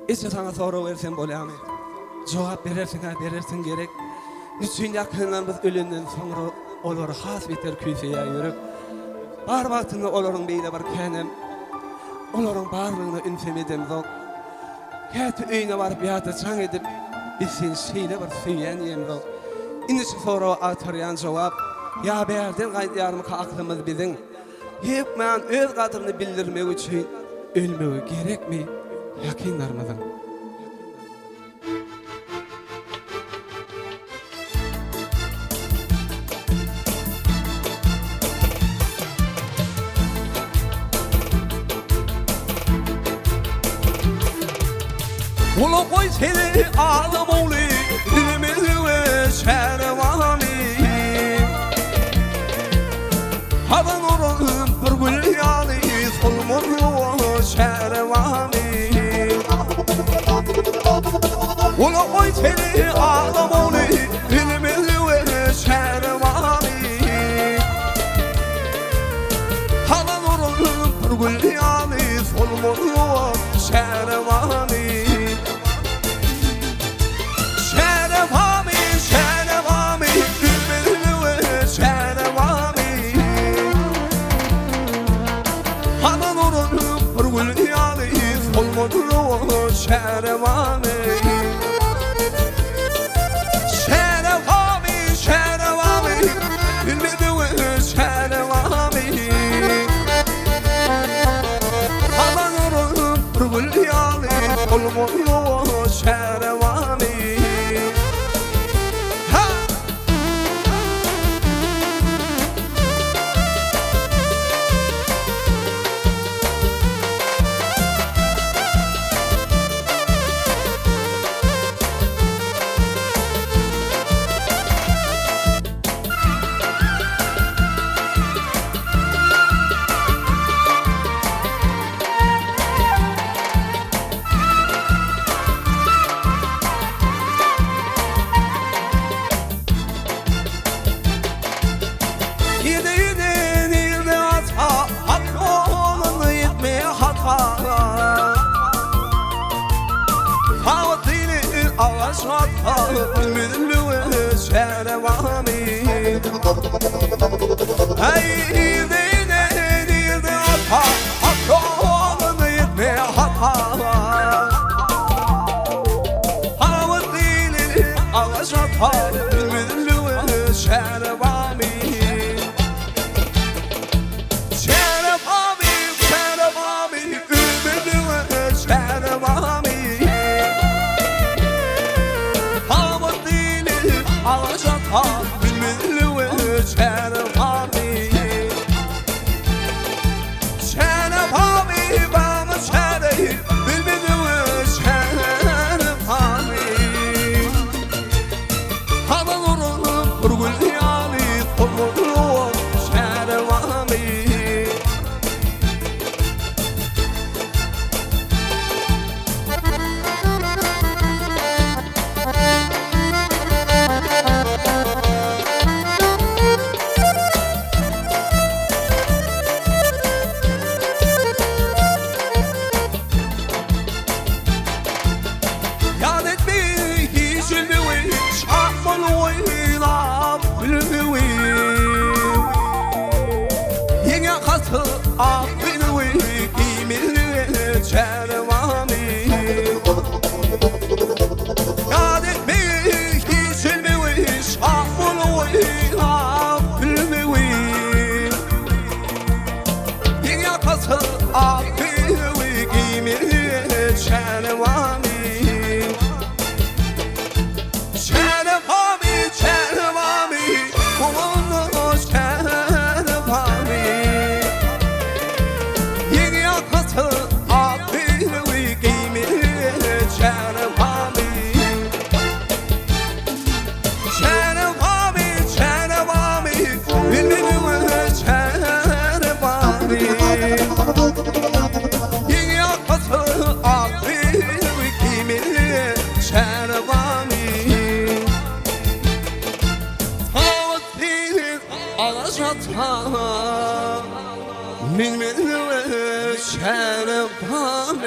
İşte sana soru versen bolayamy. Cevap berersin gerek. Niçin yakınlarımız ölümden sonra olar has biter küyseye yürüp bar vaktinde oların beyle var kenem oların barlığına ünsemedem zok kati öyne var biyata çan edip bilsin şeyle var süyen yem zok indi şu soru atarayan cevap ya berden gaydiyarımı ka aklımız bizim hep men öz kadrini bildirmek için ölmeyi gerek mi yakinlarımızın. Ulu koy seni ağlam oğlu Dilimizi ve şervami Havan oranın bir gül yani Solmurlu şervami Ulu koy seni ağlam oğlu Dilimizi ve şervami Havan oranın bir gül yani Solmurlu şervami Şerevami Şerevami Şerevami Bilmedi Şerevami Halanırım Rıgıl yâli Olmulu Şerevami Bilmedilü şerevami Hey neyde hata Hakkı yetme hata Hava dili ağaç hata Bilmedilü şerevami Şerevami Şerevami Bilmedilü şerevami Bilmedilü şerevami Şerevami bana şerevi Bilmedilü şerevami Havan oranı Rıgıl yâli Olmulu şerevami Affini kimini şerevami Yad etmeyi hissilmeyi Şahmını affini Yin yakası affini kimini şerevami Şerevami şerevami Kulunu şerevami Bilmedilü şerevami